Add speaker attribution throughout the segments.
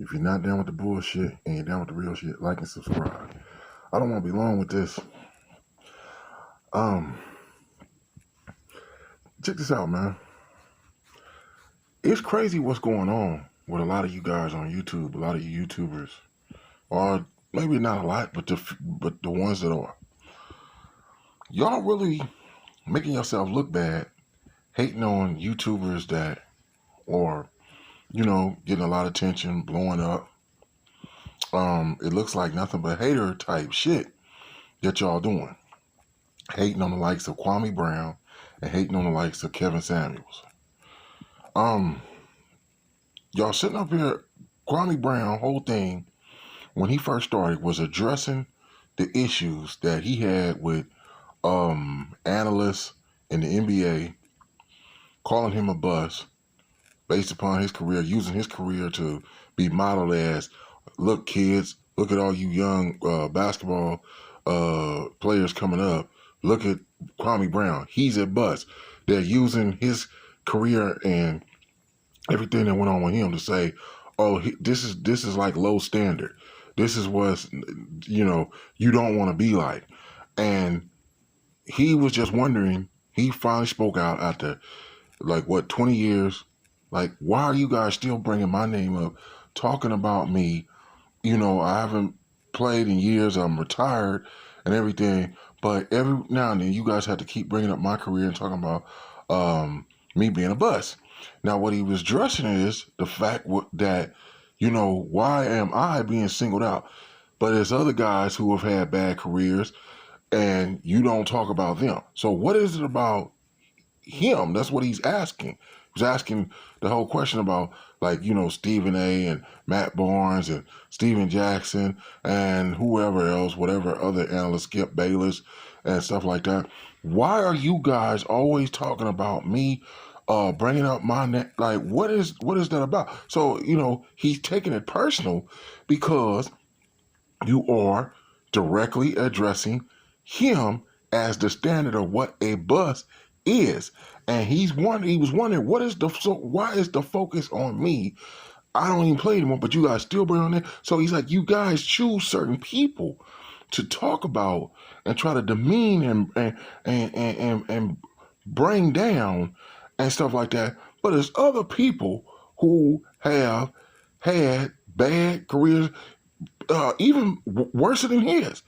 Speaker 1: If you're not down with the bullshit and you're down with the real shit, like and subscribe. I don't want to be long with this. Um, Check this out, man. It's crazy what's going on with a lot of you guys on YouTube, a lot of you YouTubers, or maybe not a lot, but the ones that are. Y'all really making yourself look bad, hating on YouTubers that are, getting a lot of attention, blowing up. It looks like nothing but hater type shit that y'all doing. Hating on the likes of Kwame Brown and hating on the likes of Kevin Samuels. Y'all sitting up here, Kwame Brown, whole thing, when he first started, was addressing the issues that he had with analysts in the NBA, calling him a bust based upon his career, using his career to be modeled as, look, kids, look at all you young basketball players coming up. Look at Kwame Brown. He's a bust. They're using his career and everything that went on with him to say, oh, this is like low standard. This is what, you don't want to be like. And he was just wondering, he finally spoke out after, 20 years? Like, why are you guys still bringing my name up, talking about me? I haven't played in years. I'm retired and everything. But every now and then, you guys have to keep bringing up my career and talking about me being a bust. Now, what he was addressing is the fact that, why am I being singled out? But there's other guys who have had bad careers, and you don't talk about them. So what is it about him? That's what he's asking. He's asking the whole question about, Stephen A. and Matt Barnes and Steven Jackson and whoever else, whatever other analysts, Skip Bayless and stuff like that. Why are you guys always talking about me, bringing up my name? Like, what is that about? So, he's taking it personal because you are directly addressing him as the standard of what a bust is. And he was wondering, why is the focus on me? I don't even play anymore, but you guys still bring on there. So he's like, you guys choose certain people to talk about and try to demean and bring down and stuff like that. But there's other people who have had bad careers, even worse than his.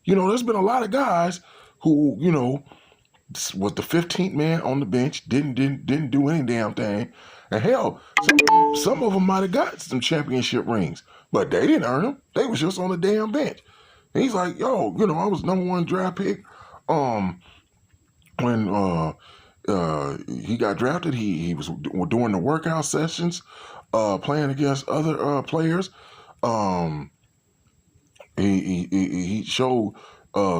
Speaker 1: There's been a lot of guys who, was the 15th man on the bench, didn't do any damn thing. And hell, some of them might have got some championship rings, but they didn't earn them. They was just on the damn bench. And he's like, yo, I was #1 draft pick. When he got drafted, he was doing the workout sessions, playing against other players. He showed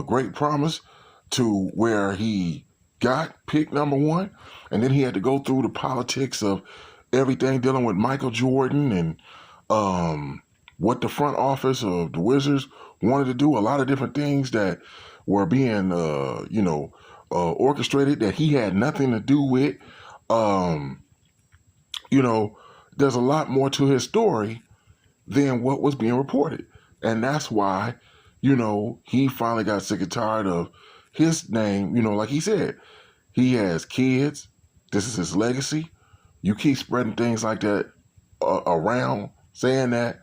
Speaker 1: great promise to where he got picked #1, and then he had to go through the politics of everything dealing with Michael Jordan and what the front office of the Wizards wanted to do. A lot of different things that were being, orchestrated that he had nothing to do with. There's a lot more to his story than what was being reported. And that's why, he finally got sick and tired of his name. Like he said, he has kids. This is his legacy. You keep spreading things like that around, saying that,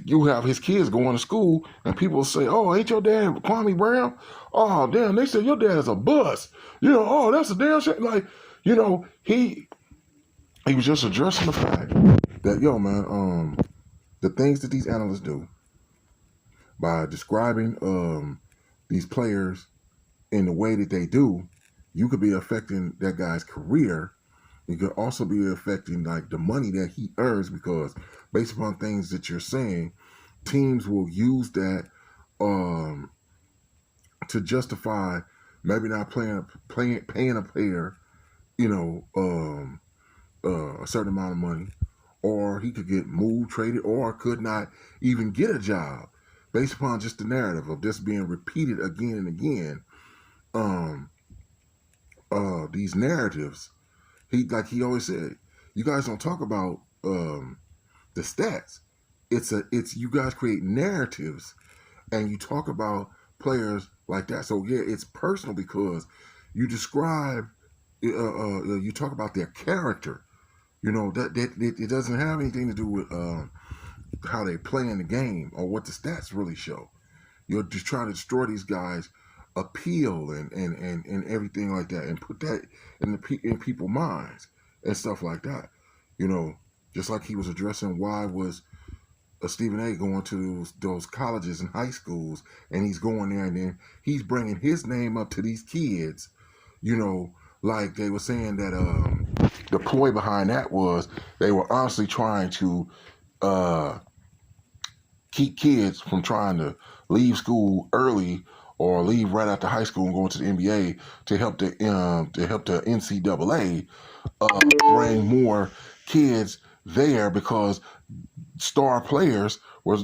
Speaker 1: you have his kids going to school and people say, oh, ain't your dad Kwame Brown? Oh, damn, they said your dad is a bust. Oh, that's a damn shit. Like, he was just addressing the fact that, yo, man, the things that these analysts do by describing these players in the way that they do, you could be affecting that guy's career. You could also be affecting the money that he earns, because based upon things that you're saying, teams will use that to justify maybe not paying a player, a certain amount of money, or he could get moved, traded, or could not even get a job based upon just the narrative of this being repeated again and again. These narratives, he always said, you guys don't talk about the stats. It's you guys create narratives and you talk about players like that. So yeah, it's personal because you describe, you talk about their character. You know that it doesn't have anything to do with how they play in the game or what the stats really show. You're just trying to destroy these guys' appeal and everything like that, and put that in people's minds and stuff like that. You know, just like he was addressing why was Stephen A. going to those colleges and high schools, and he's going there and then he's bringing his name up to these kids. You know, like they were saying that the ploy behind that was they were honestly trying to uh, keep kids from trying to leave school early or leave right after high school and go into the NBA to help the NCAA bring more kids there because star players were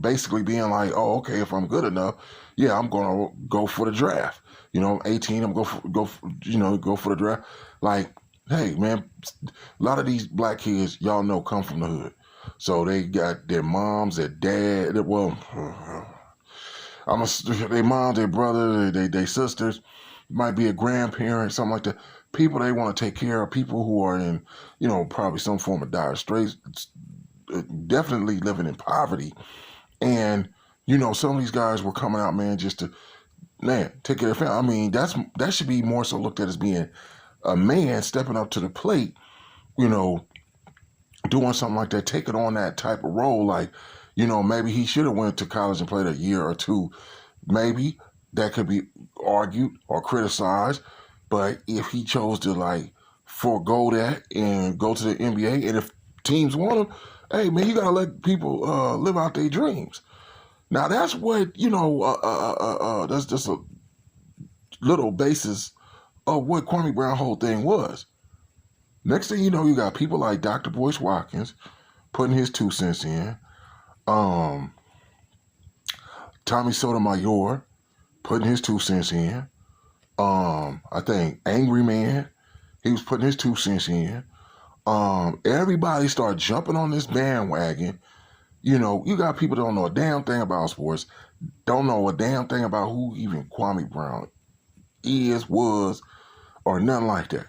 Speaker 1: basically being like, oh, okay, if I'm good enough, yeah, I'm gonna go for the draft. You know, I'm 18, I'm go for the draft. Like, hey, man, a lot of these black kids, y'all know, come from the hood, so they got their moms, their dad. Well, their mom, their brother, their sisters, might be a grandparent, something like that. People they want to take care of, people who are in, probably some form of dire straits, definitely living in poverty. And, some of these guys were coming out, man, just to, man, take care of their family. I mean, that should be more so looked at as being a man stepping up to the plate, doing something like that, taking on that type of role. Like, maybe he should have went to college and played a year or two. Maybe that could be argued or criticized. But if he chose to, like, forego that and go to the NBA, and if teams want him, hey, man, you got to let people live out their dreams. Now, that's what, that's just a little basis of what Kwame Brown's whole thing was. Next thing you know, you got people like Dr. Boyce Watkins putting his 2 cents in. Tommy Sotomayor putting his 2 cents in. I think Angry Man, he was putting his 2 cents in. Everybody started jumping on this bandwagon. You got people that don't know a damn thing about sports, don't know a damn thing about who even Kwame Brown is, was, or nothing like that.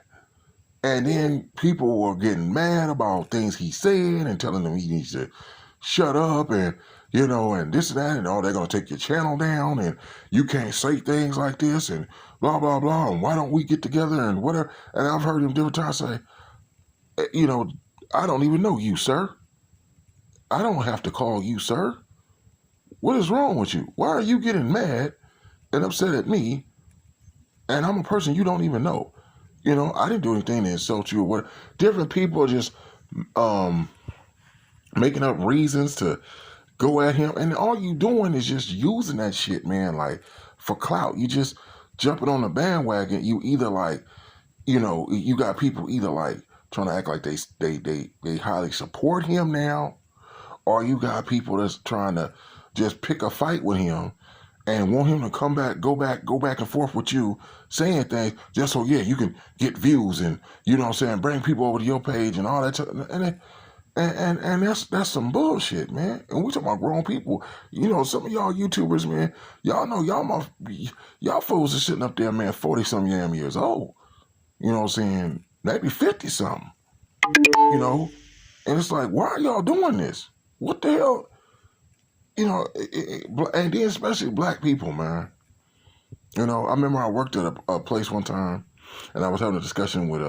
Speaker 1: And then people were getting mad about things he said and telling them he needs to shut up and, and this and that, and they're going to take your channel down and you can't say things like this and blah, blah, blah, and why don't we get together and whatever. And I've heard him different times say, I don't even know you, sir. I don't have to call you, sir. What is wrong with you? Why are you getting mad and upset at me? And I'm a person you don't even know. I didn't do anything to insult you or what. Different people are just making up reasons to go at him. And all you doing is just using that shit, man, like for clout. You just jumping on the bandwagon. You either like, you got people either like trying to act like they highly support him now, or you got people that's trying to just pick a fight with him and want him to come back, go back and forth with you, saying things just so, yeah, you can get views and, bring people over to your page and all that. And that's some bullshit, man. And we talking about grown people. Some of y'all YouTubers, man, y'all know y'all fools are sitting up there, man, 40-some damn years old. Maybe 50-something. And it's like, why are y'all doing this? What the hell? And then especially black people, man. I remember I worked at a place one time, and I was having a discussion with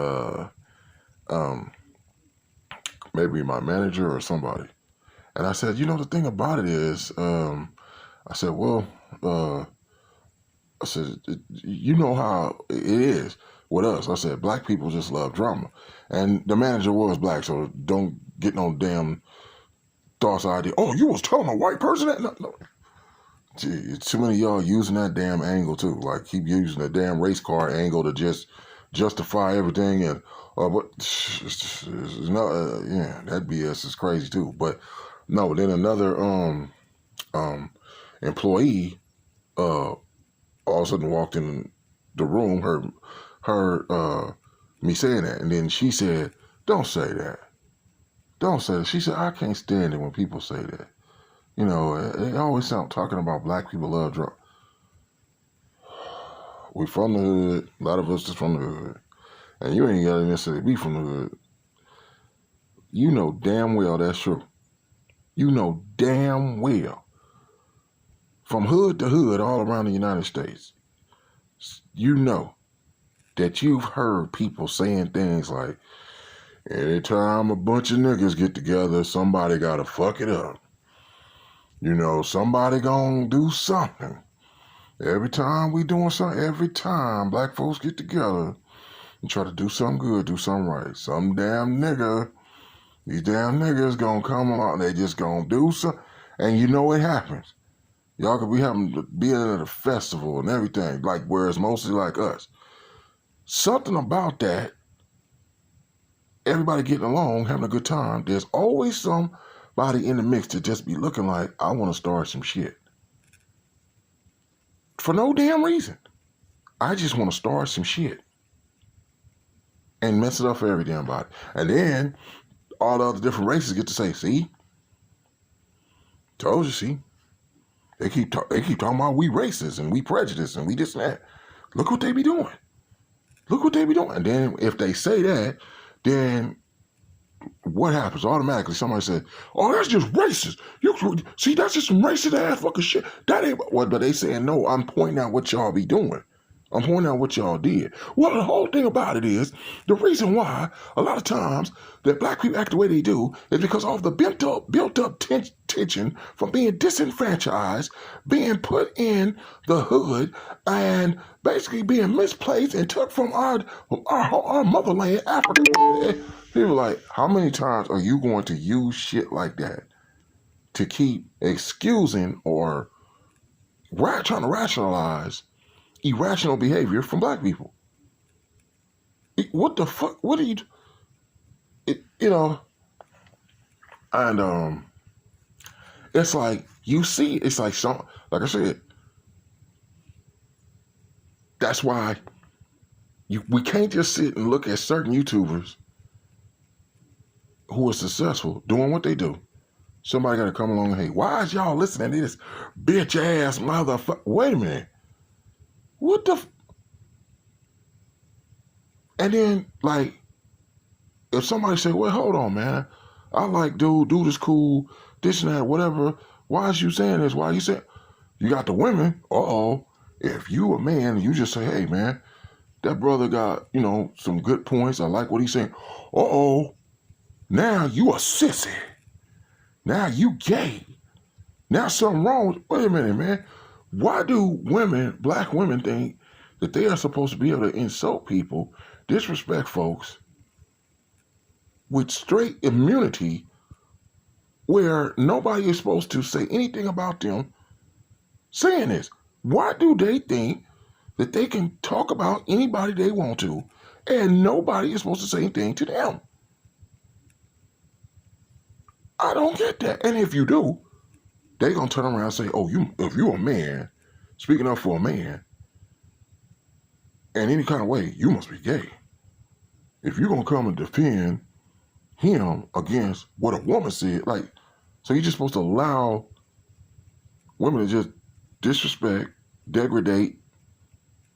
Speaker 1: maybe my manager or somebody, and I said, the thing about it is, I said, well, I said, you know how it is with us. I said, black people just love drama, and the manager was black, so don't get no damn thoughts or idea. Oh, you was telling a white person that? No. Gee, too many of y'all using that damn angle too. Like keep using the damn race car angle to just justify everything and but no, yeah, that BS is crazy too. But no, then another employee all of a sudden walked in the room, heard me saying that, and then she said, "Don't say that." Don't say that. She said, I can't stand it when people say that. You know, they always sound talking about black people love drugs. We from the hood. A lot of us is from the hood. And you ain't got to necessarily be from the hood. You know damn well that's true. You know damn well. From hood to hood all around the United States, you know that you've heard people saying things like, anytime a bunch of niggas get together, somebody gotta fuck it up. You know, somebody gonna do something. Every time we doing something, every time black folks get together and try to do something good, do something right, some damn nigga, these damn niggas gonna come along, they just gonna do something, and you know what happens. Y'all could be at a festival and everything, like where it's mostly like us. Something about that, everybody getting along, having a good time, there's always somebody in the mix to just be looking like, I want to start some shit. For no damn reason. I just want to start some shit. And mess it up for every damn body. And then all the other different races get to say, see? Told you, see? They keep talking about we racist and we prejudiced and we this and that. Look what they be doing. Look what they be doing. And then if they say that, then what happens? Automatically somebody says, oh, that's just racist. You see, that's just some racist ass fucking shit. That ain't what, but they saying, no, I'm pointing out what y'all be doing. I'm pointing out what y'all did. Well, the whole thing about it is, the reason why a lot of times that black people act the way they do is because of the built up tension from being disenfranchised, being put in the hood, and basically being misplaced and took from our motherland, Africa. People like, how many times are you going to use shit like that to keep excusing or trying to rationalize irrational behavior from black people? What the fuck? What are you? You know, and it's like you see, it's like like I said, that's why we can't just sit and look at certain YouTubers who are successful doing what they do. Somebody got to come along and, hey, why is y'all listening to this bitch ass motherfucker? Wait a minute. What the? And then, like, if somebody say, well, hold on, man. I like dude is cool, this and that, whatever. Why is you saying this? Why are you saying? You got the women. Uh-oh. If you a man, you just say, hey, man, that brother got, you know, some good points. I like what he's saying. Uh-oh. Now you a sissy. Now you gay. Now something wrong. Wait a minute, man. Why do women, black women, think that they are supposed to be able to insult people, disrespect folks with straight immunity where nobody is supposed to say anything about them saying this? Why do they think that they can talk about anybody they want to and nobody is supposed to say anything to them? I don't get that. And if you do, they're going to turn around and say, oh, if you're a man, speaking up for a man, in any kind of way, you must be gay. If you're going to come and defend him against what a woman said, like, so you're just supposed to allow women to just disrespect, degrade,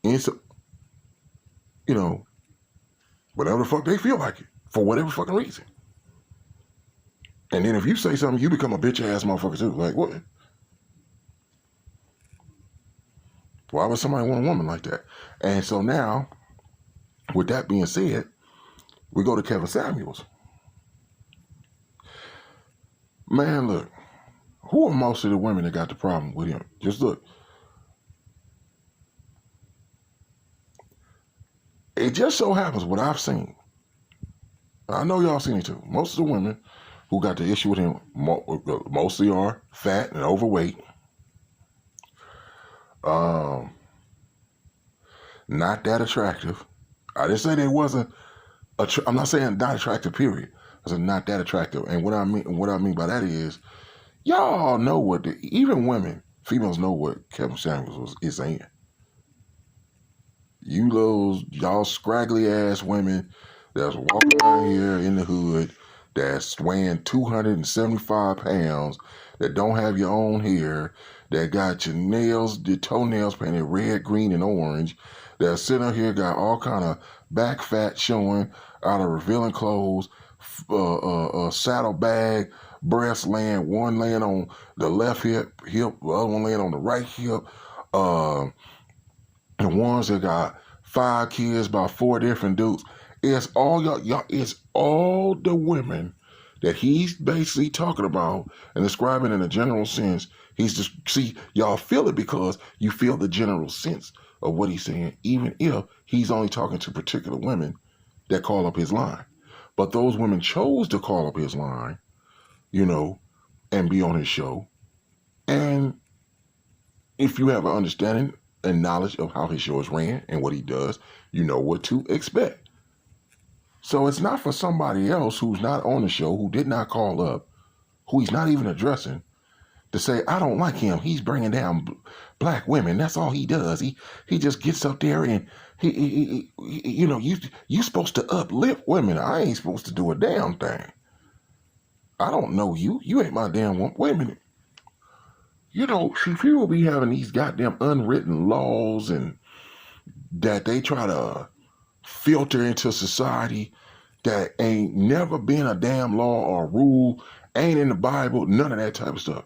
Speaker 1: insult, you know, whatever the fuck they feel like it, for whatever fucking reason. And then if you say something, you become a bitch ass motherfucker too. Like, what? Why would somebody want a woman like that? And so now, with that being said, we go to Kevin Samuels. Man, look, who are most of the women that got the problem with him? Just look. It just so happens what I've seen. I know y'all seen it too. Most of the women who got the issue with him mostly are fat and overweight. Not that attractive. I didn't say they wasn't. I'm not saying not attractive. Period. I said not that attractive. And what I mean by that is, y'all know what even women, females know what Kevin Samuels is saying. Y'all scraggly ass women that's walking around here in the hood, that's weighing 275 pounds, that don't have your own hair, that got your nails, your toenails painted red, green, and orange, that sitting up here got all kind of back fat showing out of revealing clothes, saddle bag, breast laying, one laying on the left hip, the other one laying on the right hip, the ones that got 5 kids by 4 different dudes. It's all y'all. It's all the women that he's basically talking about and describing in a general sense. He's just, see, y'all feel it because you feel the general sense of what he's saying, even if he's only talking to particular women that call up his line. But those women chose to call up his line, you know, and be on his show. And if you have an understanding and knowledge of how his show is ran and what he does, you know what to expect. So it's not for somebody else who's not on the show, who did not call up, who he's not even addressing, to say, I don't like him. He's bringing down black women. That's all he does. He just gets up there and he you know, you supposed to uplift women. I ain't supposed to do a damn thing. I don't know you. You ain't my damn woman. Wait a minute. You know, see, people be having these goddamn unwritten laws and that they try to filter into society that ain't never been a damn law or rule, ain't in the Bible, none of that type of stuff.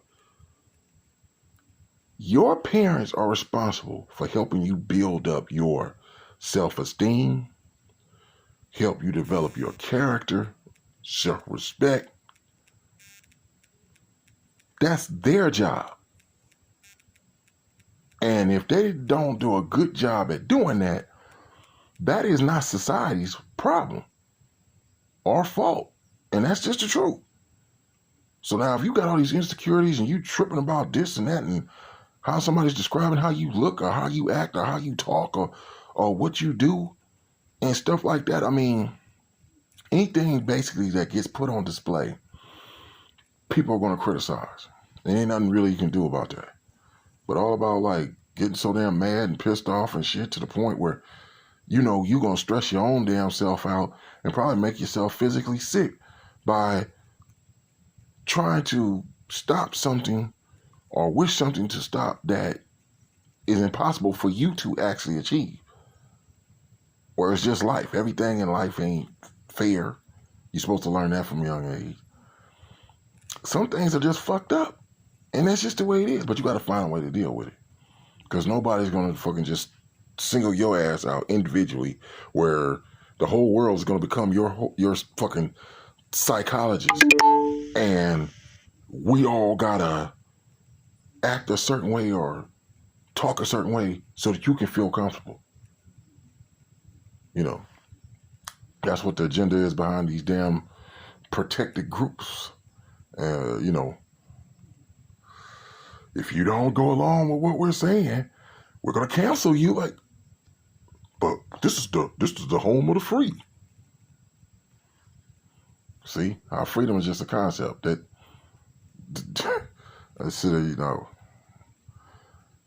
Speaker 1: Your parents are responsible for helping you build up your self-esteem, help you develop your character, self-respect. That's their job. And if they don't do a good job at doing that, that is not society's problem or fault. And that's just the truth. So now if you got all these insecurities and you tripping about this and that and how somebody's describing how you look or how you act or how you talk or what you do and stuff like that, I mean, anything basically that gets put on display, people are going to criticize. There ain't nothing really you can do about that. But all about like getting so damn mad and pissed off and shit to the point where, you know, you're going to stress your own damn self out and probably make yourself physically sick by trying to stop something or wish something to stop that is impossible for you to actually achieve. Or it's just life. Everything in life ain't fair. You're supposed to learn that from a young age. Some things are just fucked up. And that's just the way it is. But you got to find a way to deal with it. Because nobody's going to fucking just single your ass out individually where the whole world is going to become your fucking psychologist. And we all got to act a certain way or talk a certain way so that you can feel comfortable. You know, that's what the agenda is behind these damn protected groups. You know, if you don't go along with what we're saying, we're gonna cancel you. Like, but this is the home of the free. See, our freedom is just a concept that. You know,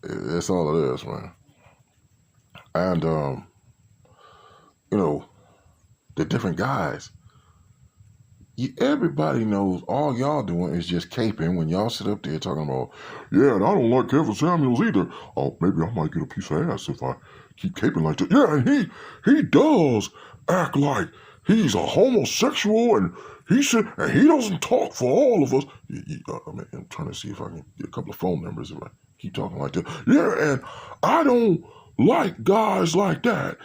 Speaker 1: that's all it is, man. And you know, the different guys. Everybody knows all y'all doing is just caping when y'all sit up there talking about, yeah, and I don't like Kevin Samuels either. Oh, maybe I might get a piece of ass if I keep caping like that. Yeah, and he does act like he's a homosexual and he doesn't talk for all of us. I mean, I'm trying to see if I can get a couple of phone numbers if I keep talking like that. Yeah, and I don't like guys like that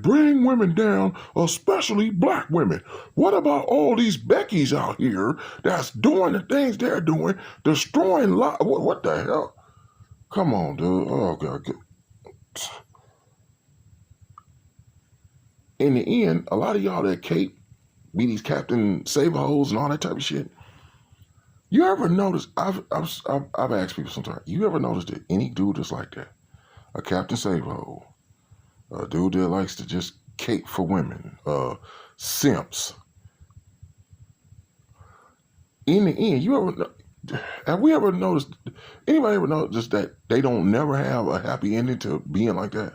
Speaker 1: bring women down, especially black women. What about all these Beckys out here that's doing the things they're doing, destroying lives? What the hell? Come on, dude. Oh, God. In the end, a lot of y'all that cape, be these Captain Save-A-Holes and all that type of shit. You ever notice, I've asked people sometimes, you ever notice that any dude that's like that, a Captain Save-A-Hole, a dude that likes to just cape for women, simps. In the end, have we ever noticed, anybody ever noticed that they don't never have a happy ending to being like that?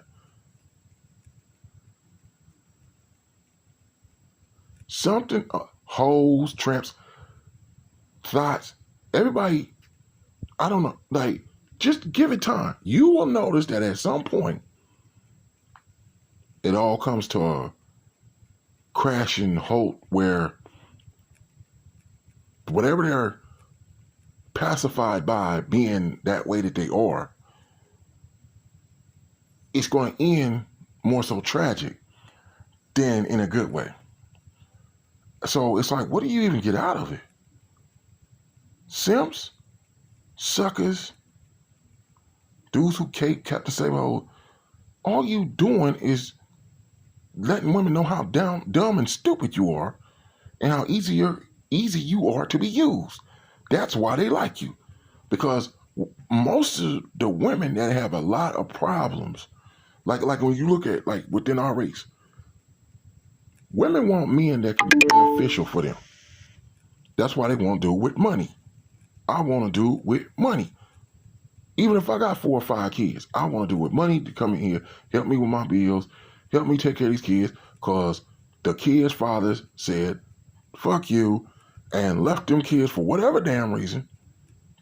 Speaker 1: Something hoes, tramps, thoughts. Everybody, I don't know, like, just give it time. You will notice that at some point, it all comes to a crashing halt where whatever they're pacified by being that way that they are, it's going to end more so tragic than in a good way. So it's like, what do you even get out of it? Simps, suckers, dudes who kept the same old. All you doing is letting women know how dumb and stupid you are, and how easy you are to be used. That's why they like you, because most of the women that have a lot of problems, like when you look at like within our race, women want men that can be beneficial for them. That's why they want to do it with money. I want to do it with money. Even if I got 4 or 5 kids, I want to do it with money to come in here, help me with my bills, help me take care of these kids, because the kids' fathers said, fuck you, and left them kids for whatever damn reason.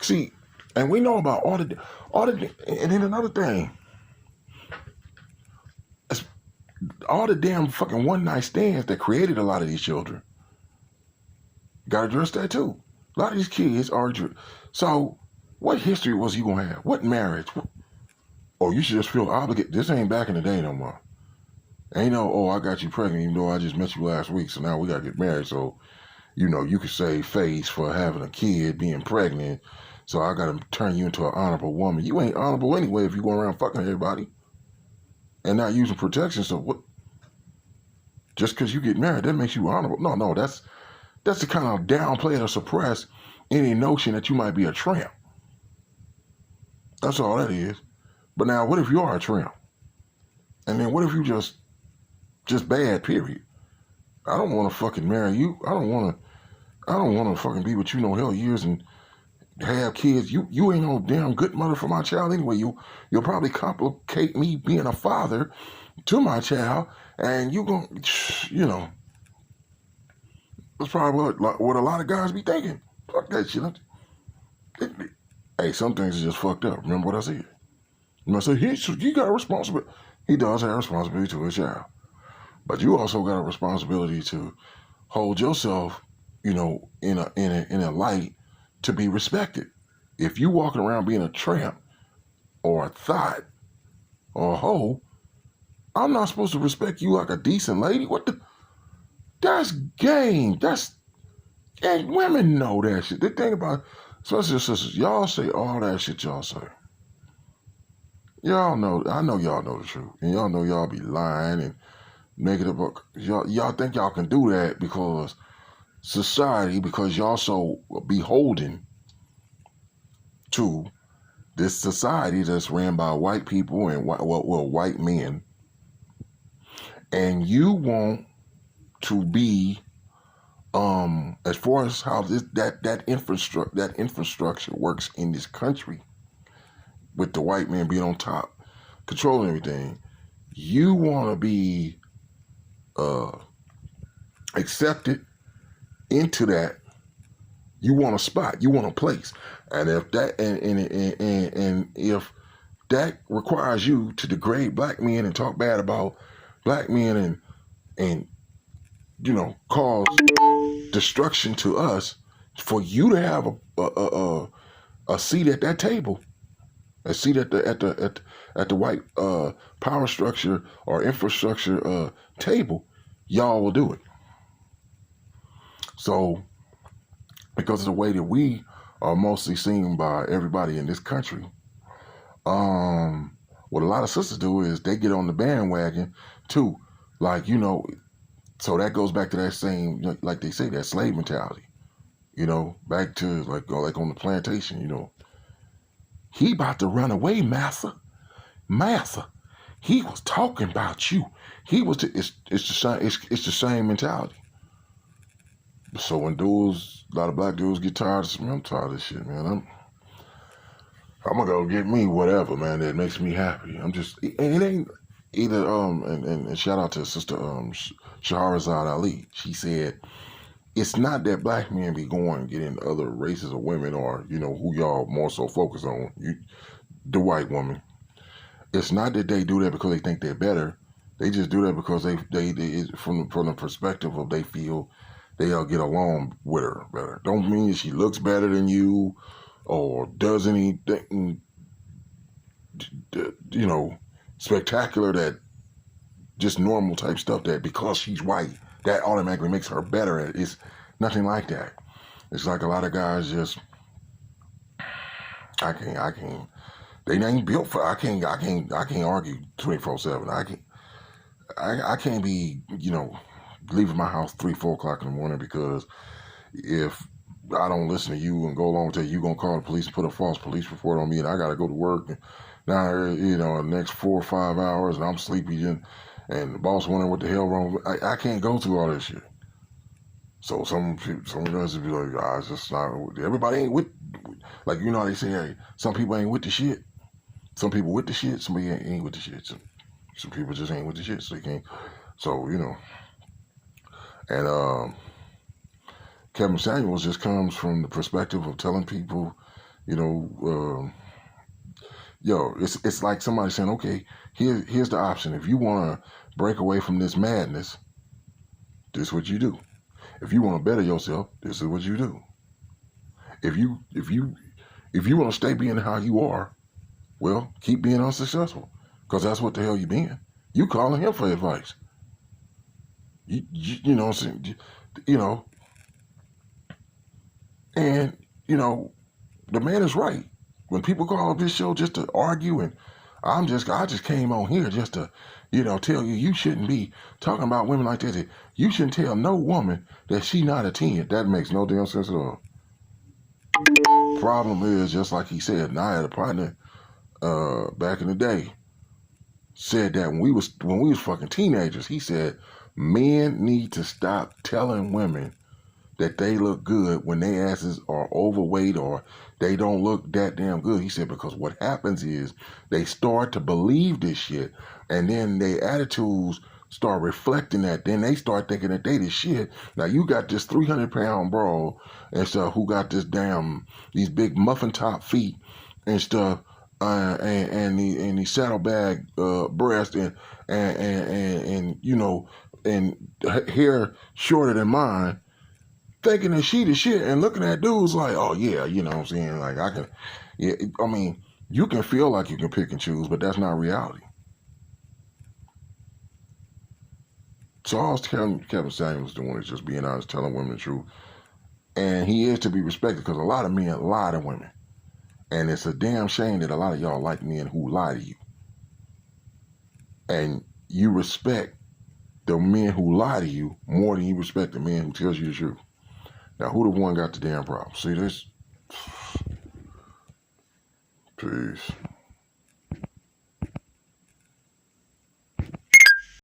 Speaker 1: See, and we know about all the, and then another thing, all the damn fucking one-night stands that created a lot of these children. Got to address that too. A lot of these kids are, so what history was you going to have? What marriage? Oh, you should just feel obligated. This ain't back in the day no more. Ain't no, oh, I got you pregnant even though I just met you last week, so now we got to get married. So, you know, you could save face for having a kid, being pregnant, so I got to turn you into an honorable woman. You ain't honorable anyway if you go around fucking everybody and not using protection. So what? Just because you get married, that makes you honorable. No, that's to kind of downplay or suppress any notion that you might be a tramp. That's all that is. But now, what if you are a tramp? And then what if you just bad, period? I don't want to fucking marry you. I don't want to fucking be with you no hell years and have kids. You ain't no damn good mother for my child anyway. You'll probably complicate me being a father to my child, and you gonna, you know, that's probably what a lot of guys be thinking. Fuck that shit. Hey, some things are just fucked up. Remember what I said? I said he got a responsibility. He does have a responsibility to his child, but you also got a responsibility to hold yourself, you know, in a light to be respected. If you walking around being a tramp or a thought or a hoe, I'm not supposed to respect you like a decent lady. What the? That's game. And women know that shit. The thing about, especially your sisters, y'all say all that shit y'all say. Y'all know, I know y'all know the truth. And y'all know y'all be lying and making it up. Y'all think y'all can do that because society, because y'all so beholden to this society that's ran by white people and white men. And you want to be, as far as how that infrastructure works in this country, with the white man being on top, controlling everything, you want to be accepted into that. You want a spot, you want a place, and if that and if that requires you to degrade black men and talk bad about black men and you know, cause destruction to us, for you to have a seat at that table, a seat at the white power structure or infrastructure table, y'all will do it. So, because of the way that we are mostly seen by everybody in this country, what a lot of sisters do is they get on the bandwagon too, like, you know. So that goes back to that same, like they say, that slave mentality, you know, back to like on the plantation, you know. He about to run away, massa. He was talking about you. He was. It's the same mentality. So when dudes, a lot of black dudes get tired of, I'm tired of this shit, man. I'm gonna go get me whatever, man, that makes me happy. I'm just, and it ain't either. And shout out to Sister Shahrazad Ali. She said, it's not that black men be going and getting other races of women, or who y'all more so focus on, the white woman. It's not that they do that because they think they're better. They just do that because they from the perspective of they feel they'll get along with her better. Don't mean that she looks better than you or does anything, spectacular, that just normal type stuff, that because she's white, that automatically makes her better at it. It's nothing like that. It's like a lot of guys just, I can't, they ain't built for, I can't argue 24/7. I can't be, leaving my house 3, 4 o'clock in the morning because if I don't listen to you and go along with that, you gonna call the police and put a false police report on me, and I gotta go to work. And now, the next 4 or 5 hours, and I'm sleepy, and the boss wondering what the hell wrong with me. I can't go through all this shit. So some guys would be like, it's just not. Everybody ain't with, like, how they say, hey, some people ain't with the shit. Some people with the shit. Somebody ain't with the shit. Some people just ain't with the shit, so they can't. So and Kevin Samuels just comes from the perspective of telling people, it's like somebody saying, okay, here's the option. If you want to break away from this madness, this is what you do. If you want to better yourself, this is what you do. If you want to stay being how you are, well, keep being unsuccessful, because that's what the hell you being. You calling him for advice. You know what I'm saying? And the man is right. When people call up this show just to argue, and I just came on here just to, tell you shouldn't be talking about women like that. You shouldn't tell no woman that she not a 10. That makes no damn sense at all. Problem is, just like he said, and I had a partner back in the day said that when we was fucking teenagers, he said men need to stop telling women that they look good when their asses are overweight or they don't look that damn good. He said, because what happens is they start to believe this shit, and then their attitudes start reflecting that. Then they start thinking that they the shit. Now you got this 300-pound broad and stuff who got these big muffin top feet and stuff, and the saddlebag breast and hair shorter than mine, thinking that she the shit, and looking at dudes like, oh yeah, you know what I'm saying? Like, you can feel like you can pick and choose, but that's not reality. So all Kevin Samuels doing is just being honest, telling women the truth. And he is to be respected, because a lot of men lie to women. And it's a damn shame that a lot of y'all like men who lie to you. And you respect the men who lie to you more than you respect the man who tells you the truth. Now, who the one got the damn problem? See this? Peace.